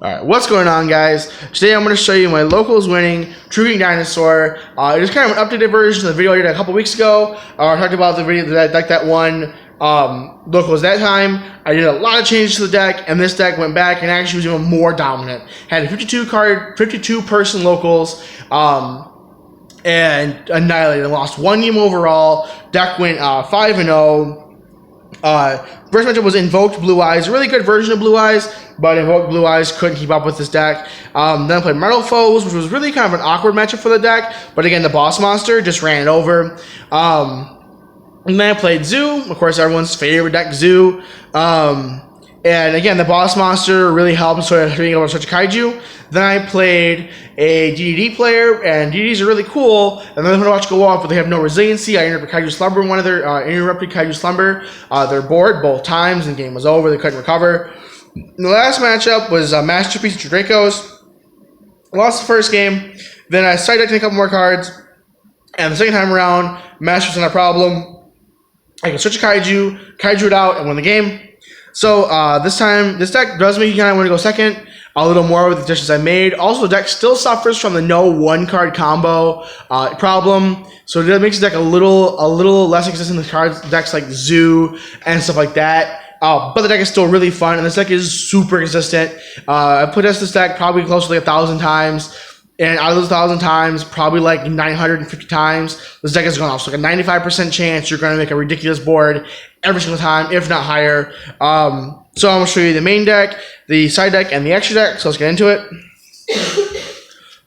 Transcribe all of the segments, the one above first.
Alright, what's going on, guys? Today I'm going to show you my locals winning True King Dinosaur. It is kind of an updated version of the video I did a couple weeks ago. I talked about the video that won locals that time. I did a lot of changes to the deck, and this deck went back and actually was even more dominant. Had 52 person locals, and annihilated and lost one game overall. Deck went 5-0. First matchup was Invoked Blue Eyes, a really good version of Blue Eyes, but Invoked Blue Eyes couldn't keep up with this deck. Then I played Metal Foes, which was really kind of an awkward matchup for the deck, but again, the boss monster just ran it over. And then I played Zoo, of course, everyone's favorite deck, Zoo. And again, the boss monster really helped sort of being able to switch a Kaiju. Then I played a DDD player, and DDDs are really cool, and then when I watch go off, but they have no resiliency. I interrupted Kaiju Slumber in one of their their board both times, and the game was over. They couldn't recover. And the last matchup was Masterpiece to Dracos. I lost the first game. Then I side decked a couple more cards, and the second time around, Masterpiece not a problem. I can switch a Kaiju it out, and win the game. So this time, this deck does make you kind of want to go second. A little more with the additions I made. Also, the deck still suffers from the no one-card combo problem, so it makes the deck a little less consistent with decks like Zoo and stuff like that. But the deck is still really fun, and this deck is super consistent. I put this deck probably close to like 1,000 times. And out of those 1,000 times, probably like 950 times, this deck is going off. So like a 95% chance you're going to make a ridiculous board every single time, if not higher. So I'm going to show you the main deck, the side deck, and the extra deck. So let's get into it.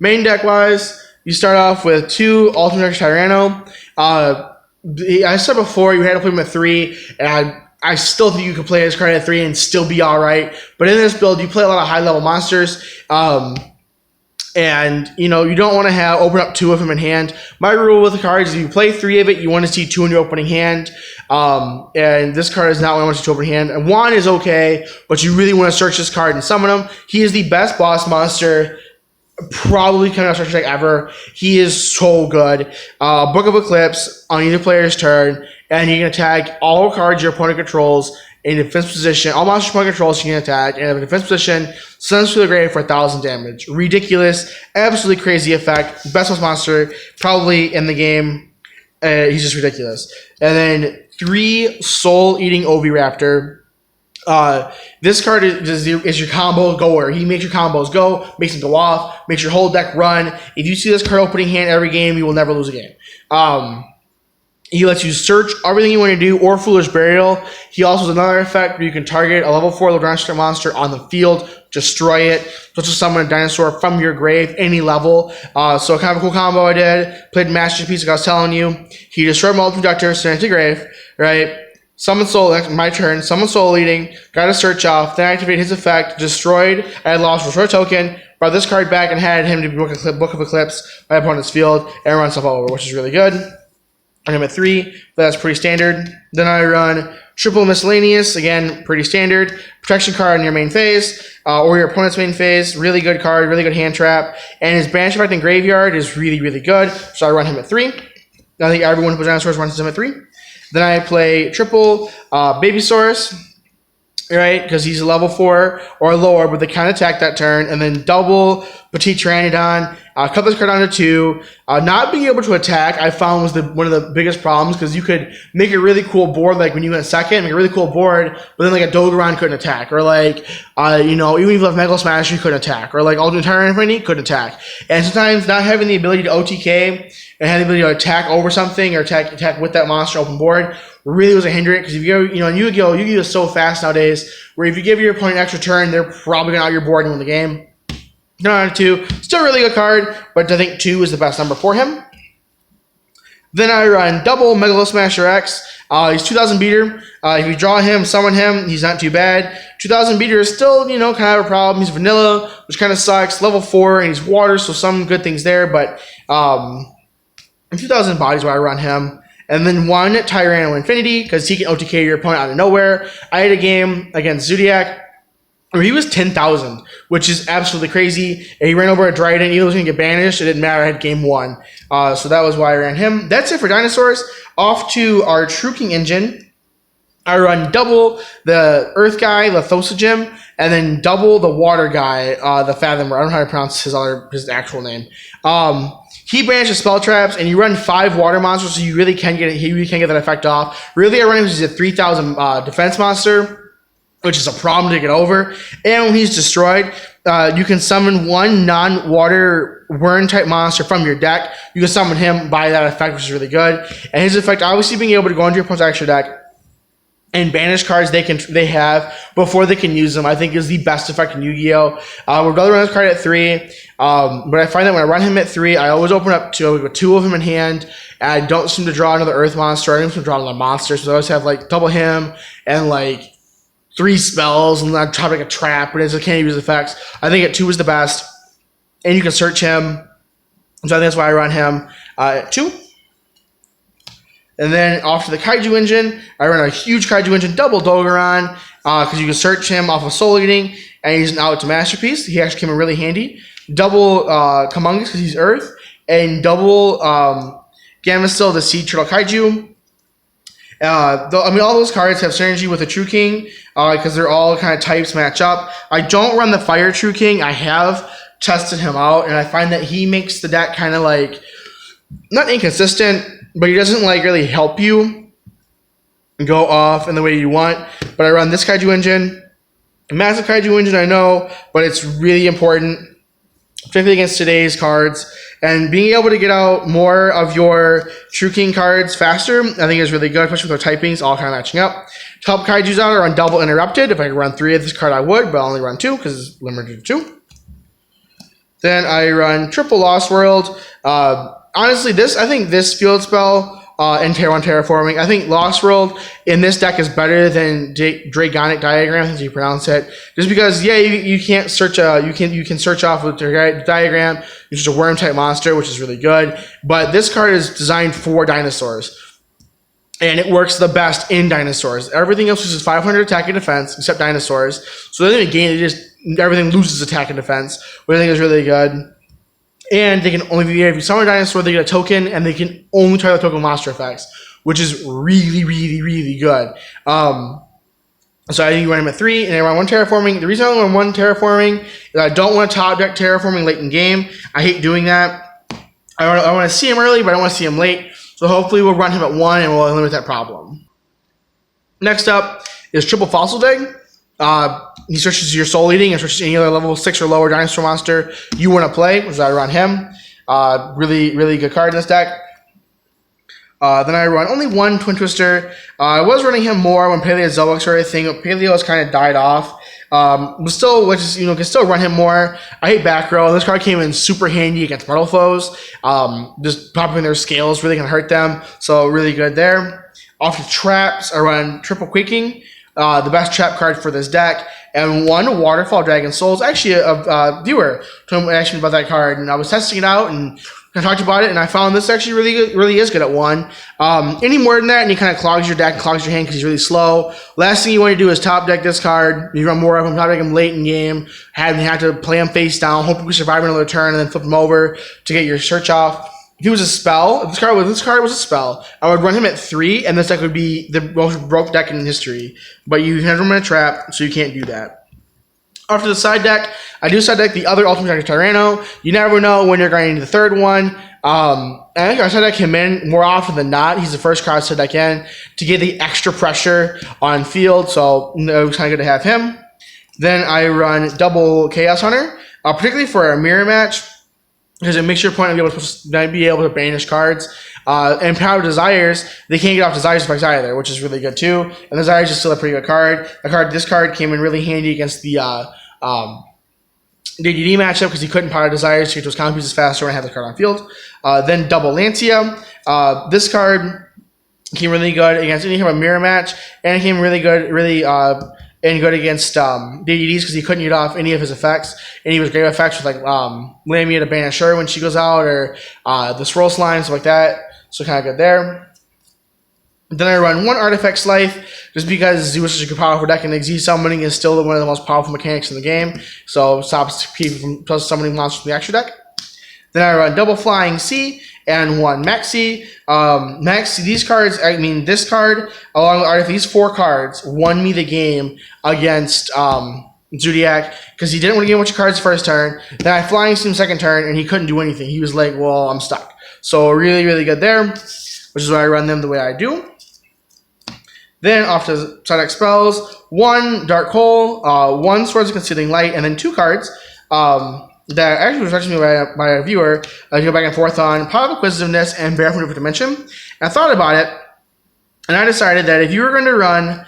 Main deck-wise, you start off with 2 Ultimate Tyranno. I said before, you had to play him at 3, and I still think you could play his card at 3 and still be all right. But in this build, you play a lot of high-level monsters. And, you know, you don't want to open up 2 of them in hand. My rule with the cards is if you play 3 of it, you want to see 2 in your opening hand. And this card is not what I want to see 2 opening hand. And 1 is okay, but you really want to search this card and summon him. He is the best boss monster probably coming out of Structure Deck ever. He is so good. Book of Eclipse on either player's turn, and you can attack all cards your opponent controls in defense position. All monsters opponent controls you can attack, and in defense position, sends to the grave for 1,000 damage. Ridiculous, absolutely crazy effect. Best boss monster probably in the game. He's just ridiculous. And then 3 Soul Eating Oviraptor. This card is your combo goer. He makes your combos go, makes them go off, makes your whole deck run. If you see this card opening hand every game, you will never lose a game. He lets you search everything you want to do, or Foolish Burial. He also has another effect where you can target a level 4 dinosaur monster on the field, destroy it, such as summon a dinosaur from your grave, any level. So kind of a cool combo I did. Played Masterpiece, like I was telling you. He destroyed Multiple Conductor, sent it to grave, right? Summon Soul, next my turn. Summon Soul Eating, got a search off, then activate his effect, destroyed. I had lost destroy token, brought this card back and had him to Book of Eclipse by opponent's field and run stuff all over, which is really good. I'm at 3, but that's pretty standard. Then I run Triple Miscellaneous, again, pretty standard. Protection card in your main phase, or your opponent's main phase. Really good card, really good hand trap. And his Banish Effect in Graveyard is really, really good. So I run him at 3. I think everyone who plays Dinosaurs runs him at 3. Then I play Triple Babysaurus, right? Because he's a level 4 or lower, but they can attack that turn. And then double Petite Pteranodon. Cut this card down to 2. Not being able to attack, I found was one of the biggest problems, because you could make a really cool board, like when you went second, make a really cool board, but then like a Dogeron couldn't attack, or like, you know, even if you have Mega Smash, you couldn't attack, or like Ultimate Tyrant Infinity couldn't attack. And sometimes not having the ability to OTK and having the ability to attack over something or attack with that monster open board really was a hindrance, because if you go, you know, Yu-Gi-Oh is so fast nowadays, where if you give your opponent an extra turn, they're probably going to out your board and win the game. No, 2. Still a really good card, but I think 2 is the best number for him. Then I run double Megalo Smasher X. He's 2,000 beater. If you draw him, summon him, he's not too bad. 2,000 beater is still, you know, kind of a problem. He's vanilla, which kind of sucks. Level 4, and he's water, so some good things there. But 2,000 bodies where I run him. And then 1 Tyranno Infinity, because he can OTK your opponent out of nowhere. I had a game against Zodiac where he was 10,000, which is absolutely crazy. And he ran over a Dryden. Even though he was going to get banished, it didn't matter. I had game 1. So that was why I ran him. That's it for Dinosaurs. Off to our True King engine. I run double the Earth guy, Lithosogym, and then double the Water guy, the Fathomer. I don't know how to pronounce his actual name. He banishes spell traps, and you run 5 water monsters, so you really can get that effect off. Really, I run him as a 3,000 defense monster, which is a problem to get over. And when he's destroyed, you can summon 1 non-water worm type monster from your deck. You can summon him by that effect, which is really good. And his effect, obviously, being able to go into your opponent's extra deck and banish cards they have before they can use them, I think is the best effect in Yu-Gi-Oh! We'd rather run this card at 3, but I find that when I run him at 3, I always open up 2 with 2 of them in hand, and I don't seem to draw another Earth monster. I don't seem to draw another monster, so I always have like double him and like 3 spells, and I try to make a trap, but I can't use effects. I think at 2 is the best, and you can search him, so I think that's why I run him at 2. And then off to the Kaiju engine, I run a huge Kaiju engine, double Dogeron, because you can search him off of Soul Eating, and he's an out to Masterpiece. He actually came in really handy. Double Kamungus, because he's Earth, and double Gamma-Still, the Sea Turtle Kaiju. All those cards have synergy with the True King, because they're all kind of types match up. I don't run the Fire True King. I have tested him out, and I find that he makes the deck kind of like, not inconsistent, but he doesn't like really help you go off in the way you want. But I run this Kaiju engine, a massive Kaiju engine, I know, but it's really important, particularly against today's cards. And being able to get out more of your True King cards faster, I think is really good, especially with their typings all kind of matching up. To help Kaiju's out, I run double Interrupted. If I could run 3 of this card, I would, but I only run 2 because it's limited to 2. Then I run triple Lost World. Honestly, I think this field spell and Tier 1 Terraforming, I think Lost World in this deck is better than Dragonic Diagram, as you pronounce it. Just because, yeah, you can't search you can search off with Diagram. It's just a worm type monster, which is really good. But this card is designed for dinosaurs, and it works the best in dinosaurs. Everything else uses 500 attack and defense except dinosaurs. So they don't even gain; everything loses attack and defense, which I think is really good. And they can only, if you summon a dinosaur, they get a token, and they can only try the token monster effects, which is really, really, really good. So I run him at 3, and I run 1 Terraforming. The reason I only run 1 Terraforming is I don't want to top deck Terraforming late in game. I hate doing that. I want to see him early, but I don't want to see him late. So hopefully we'll run him at 1, and we'll eliminate that problem. Next up is Triple Fossil Dig. He searches your Soul Eating and searches any other level 6 or lower dinosaur monster you want to play, which I run him. Really, really good card in this deck. Then I run only 1 Twin Twister. I was running him more when Paleozoics or anything, but Paleo has kind of died off. But still, can still run him more. I hate back row. This card came in super handy against Metal Foes. Just popping their scales really can hurt them, so really good there. Off to traps, I run Triple Quaking. The best trap card for this deck, and 1 Waterfall Dragon Souls. Actually, a viewer told me actually about that card, and I was testing it out, and I talked about it, and I found this actually really is good at 1. Any more than that, and he kind of clogs your deck, clogs your hand because he's really slow. Last thing you want to do is top deck this card. You run more of him, top deck him late in game, have to play him face down, hope you survive another turn, and then flip him over to get your search off. If he was a spell, if this card was a spell, I would run him at 3, and this deck would be the most broke deck in history. But you have him in a trap, so you can't do that. After the side deck, I do side deck the other Ultimate Dragon Tyranno. You never know when you're going into the third one. And I think I side deck him in more often than not. He's the first card to side deck in to get the extra pressure on field, so it was kind of good to have him. Then I run double Chaos Hunter, particularly for a mirror match, because it makes your opponent be able to banish cards. And Power Desires, they can't get off Desires effects either, which is really good too. And Desires is still a pretty good card. This card came in really handy against the DDD matchup because he couldn't Power Desires to get those counter pieces faster when I had the card on field. Then double Lancia. This card came really good against any kind of mirror match, and it came really good, and good against DDDs because he couldn't get off any of his effects. And he was great effects with like Lamia to Banisher when she goes out, or the Swirl Slime, stuff like that. So kind of good there. Then I run 1 Artifact Slice just because Zoo is such a good powerful deck, and Xyz summoning is still one of the most powerful mechanics in the game. So it stops people from summoning monsters from the extra deck. Then I run double Flying C and 1 Maxi. Maxi, these cards, I mean, this card, along with these 4 cards, won me the game against Zodiac, because he didn't want to give a bunch of cards first turn. Then I Flying C him second turn, and he couldn't do anything. He was like, well, I'm stuck. So really, really good there, which is why I run them the way I do. Then off to side deck spells, 1 Dark Hole, 1 Swords of Concealing Light, and then 2 cards that actually was mentioned by a viewer to go back and forth on Power of Acquisitiveness and Bear from a Different Dimension. And I thought about it, and I decided that if you were going to run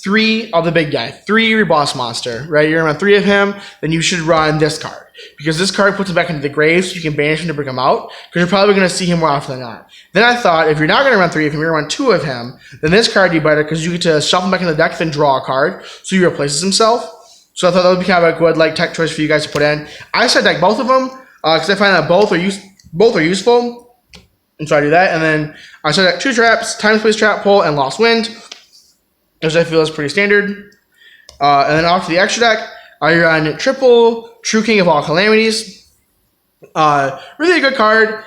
3 of the big guy, 3 your boss monster, right? You're going to run 3 of him, then you should run this card. Because this card puts him back into the grave, so you can banish him to bring him out, because you're probably going to see him more often than not. Then I thought, if you're not going to run 3 of him, you're going to run 2 of him, then this card would be better, because you get to shuffle him back in the deck, then draw a card, so he replaces himself. So I thought that would be kind of a good tech choice for you guys to put in. I side deck both of them, because I find that both are useful, and so I do that. And then I side deck 2 traps, Time Space Trap Pull, and Lost Wind, which I feel is pretty standard. And then off to the extra deck, I run triple True King of All Calamities. Really a good card.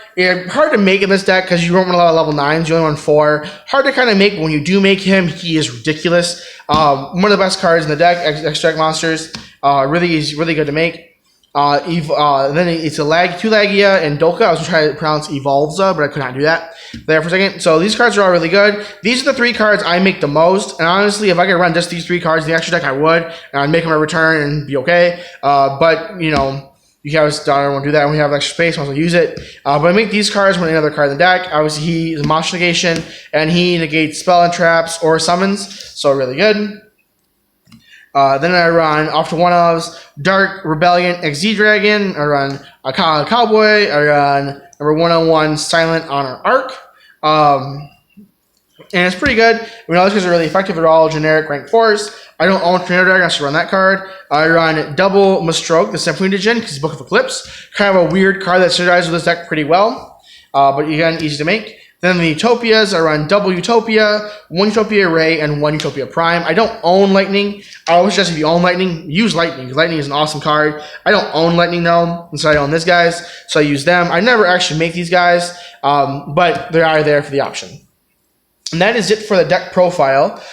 Hard to make in this deck because you don't run a lot of level 9s. You only run 4. Hard to kind of make, but when you do make him, he is ridiculous. One of the best cards in the deck, Extract Monsters. Really easy, really good to make. Then it's 2 Lagia and Dolka. I was trying to pronounce Evolvza, but I could not do that there for a second. So these cards are all really good. These are the 3 cards I make the most. And honestly, if I could run just these 3 cards in the extra deck, I would. And I'd make them a return and be okay. But, you know, you guys don't want to do that. When we have extra space, might as well use it. But I make these cards when another card in the deck. Obviously, he is a monster negation, and he negates spell and traps or summons. So really good. Then I run off to 1-ofs, Dark Rebellion XZ Dragon. I run a Cowboy. I run number 101 Silent Honor Arc. And it's pretty good. I mean, all these guys are really effective. They're all generic rank 4s. I don't own Tornado Dragon. I should run that card. I run double Mastroke, the Symphony Djinn, because it's Book of Eclipse. Kind of a weird card that synergizes with this deck pretty well. But again, easy to make. Then the Utopias, I run double Utopia, 1 Utopia Ray, and 1 Utopia Prime. I don't own Lightning. I always suggest if you own Lightning, use Lightning, because Lightning is an awesome card. I don't own Lightning, though, and so I own these guys, so I use them. I never actually make these guys, but they are there for the option. And that is it for the deck profile.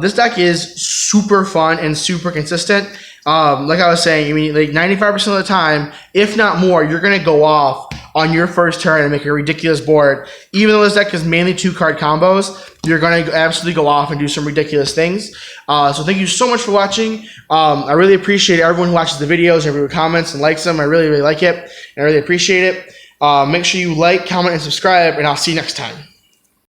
This deck is super fun and super consistent. Like I was saying, I mean, like 95% of the time, if not more, you're going to go off on your first turn and make a ridiculous board. Even though this deck is mainly 2-card combos, you're going to absolutely go off and do some ridiculous things. So thank you so much for watching. I really appreciate everyone who watches the videos, everyone who comments and likes them. I really, really like it, and I really appreciate it. Make sure you like, comment, and subscribe, and I'll see you next time.